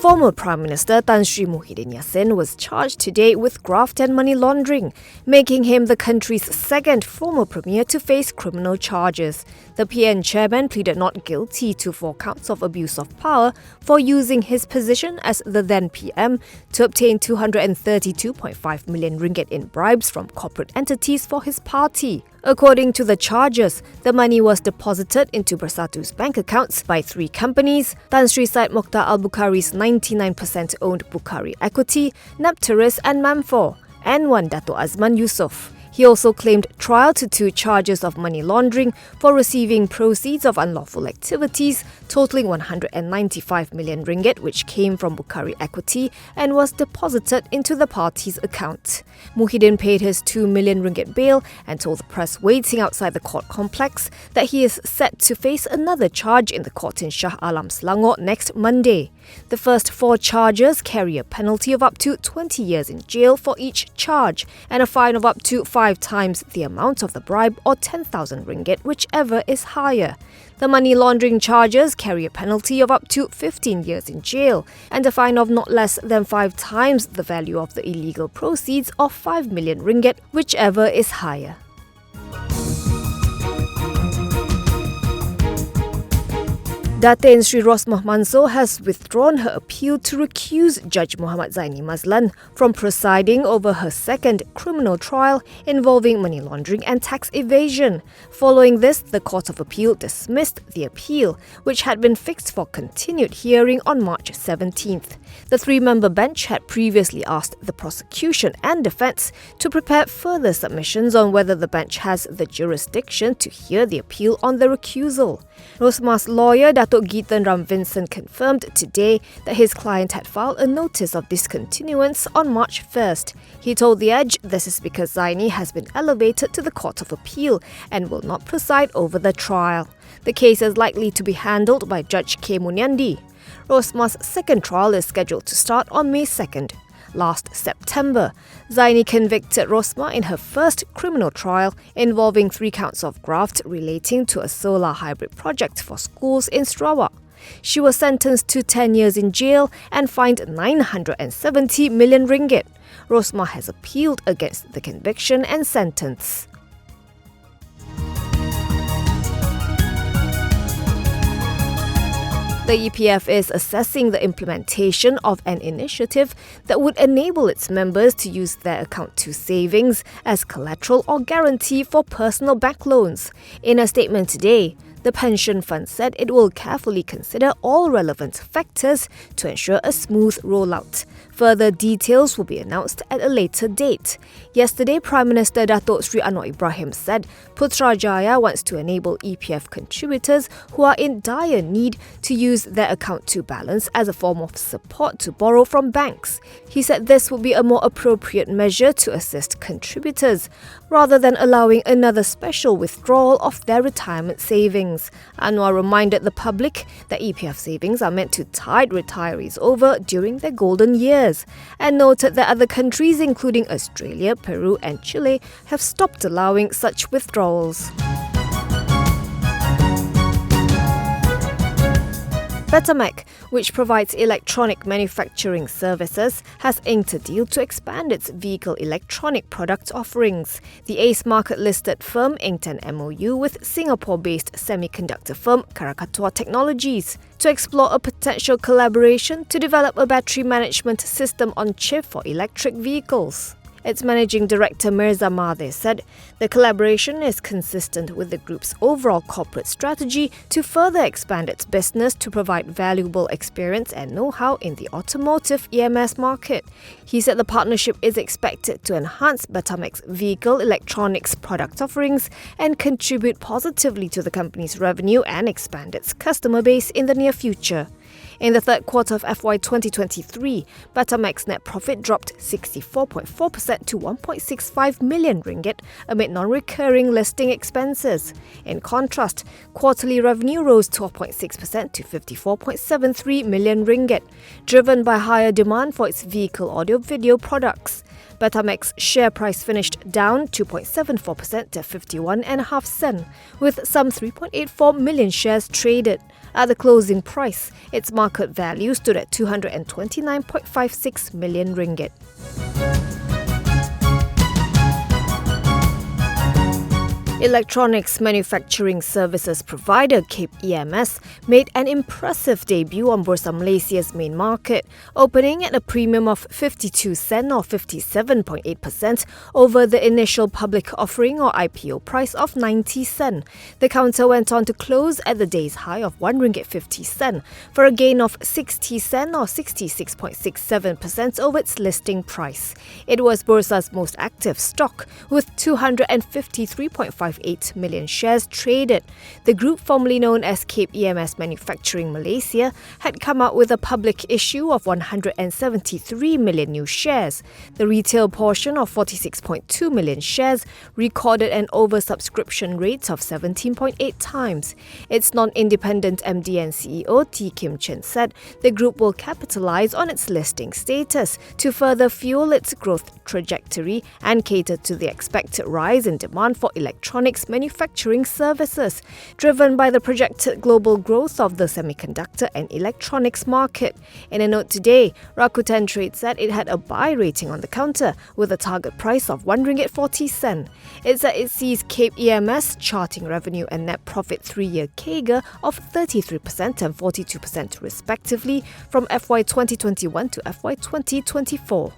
Former Prime Minister Tan Sri Muhyiddin Yassin was charged today with graft and money laundering, making him the country's second former premier to face criminal charges. The PN chairman pleaded not guilty to 4 counts of abuse of power for using his position as the then PM to obtain 232.5 million ringgit in bribes from corporate entities for his party. According to the charges, the money was deposited into Bersatu's bank accounts by 3 companies: Tan Sri Said Mokhtar Al-Bukhari's 99% owned Bukhari Equity, Nepteris and Mamfor, and one Dato Azman Yusof. He also claimed trial to 2 charges of money laundering for receiving proceeds of unlawful activities totaling 195 million ringgit, which came from Bukhari Equity and was deposited into the party's account. Muhyiddin paid his 2 million ringgit bail and told the press waiting outside the court complex that he is set to face another charge in the court in Shah Alam, Selangor next Monday. The first 4 charges carry a penalty of up to 20 years in jail for each charge and a fine of up to 5 times the amount of the bribe or 10,000 ringgit, whichever is higher. The money laundering charges carry a penalty of up to 15 years in jail and a fine of not less than 5 times the value of the illegal proceeds of 5 million ringgit, whichever is higher. Datin Sri Rosmah Mansor has withdrawn her appeal to recuse Judge Muhammad Zaini Mazlan from presiding over her second criminal trial involving money laundering and tax evasion. Following this, the Court of Appeal dismissed the appeal, which had been fixed for continued hearing on March 17th. The 3-member bench had previously asked the prosecution and defence to prepare further submissions on whether the bench has the jurisdiction to hear the appeal on the recusal. Rosmah's lawyer, Datuk Gitan Ram Vincent, confirmed today that his client had filed a notice of discontinuance on March 1st. He told The Edge this is because Zaini has been elevated to the Court of Appeal and will not preside over the trial. The case is likely to be handled by Judge K. Munyandi. Rosmah's second trial is scheduled to start on May 2nd. Last September, Zaini convicted Rosmah in her first criminal trial involving 3 counts of graft relating to a solar hybrid project for schools in Sarawak. She was sentenced to 10 years in jail and fined 970 million ringgit. Rosmah has appealed against the conviction and sentence. The EPF is assessing the implementation of an initiative that would enable its members to use their account to savings as collateral or guarantee for personal bank loans. In a statement today, the pension fund said it will carefully consider all relevant factors to ensure a smooth rollout. Further details will be announced at a later date. Yesterday, Prime Minister Datuk Sri Anwar Ibrahim said Putrajaya wants to enable EPF contributors who are in dire need to use their account to balance as a form of support to borrow from banks. He said this would be a more appropriate measure to assist contributors, rather than allowing another special withdrawal of their retirement savings. Anwar reminded the public that EPF savings are meant to tide retirees over during their golden years, and noted that other countries including Australia, Peru and Chile have stopped allowing such withdrawals. Betamek, which provides electronic manufacturing services, has inked a deal to expand its vehicle electronic product offerings. The ACE market-listed firm inked an MOU with Singapore-based semiconductor firm Krakatoa Technologies to explore a potential collaboration to develop a battery management system on chip for electric vehicles. Its managing director Mirza Madeh said the collaboration is consistent with the group's overall corporate strategy to further expand its business to provide valuable experience and know-how in the automotive EMS market. He said the partnership is expected to enhance Betamek's vehicle electronics product offerings and contribute positively to the company's revenue and expand its customer base in the near future. In the third quarter of FY 2023, Betamek's net profit dropped 64.4% to 1.65 million ringgit amid non-recurring listing expenses. In contrast, quarterly revenue rose 12.6% to 54.73 million ringgit, driven by higher demand for its vehicle audio-video products. Betamek's share price finished down 2.74% to 51.5 cents, with some 3.84 million shares traded. At the closing price, its market value stood at 229.56 million ringgit. Electronics manufacturing services provider Cape EMS made an impressive debut on Bursa Malaysia's main market, opening at a premium of 52 cents or 57.8% over the initial public offering or IPO price of 90 cents. The counter went on to close at the day's high of 1 ringgit 50 cents for a gain of 60 cents or 66.67% over its listing price. It was Bursa's most active stock, with 253.58 million shares traded. The group, formerly known as Cape EMS Manufacturing Malaysia, had come out with a public issue of 173 million new shares. The retail portion of 46.2 million shares recorded an oversubscription rate of 17.8 times. Its non-independent MD and CEO T. Kim Chen said the group will capitalize on its listing status to further fuel its growth trajectory and cater to the expected rise in demand for electronics manufacturing services, driven by the projected global growth of the semiconductor and electronics market. In a note today, Rakuten Trade said it had a buy rating on the counter with a target price of 1 ringgit 40 cents. It said it sees Cape EMS charting revenue and net profit 3-year CAGR of 33% and 42% respectively from FY 2021 to FY 2024.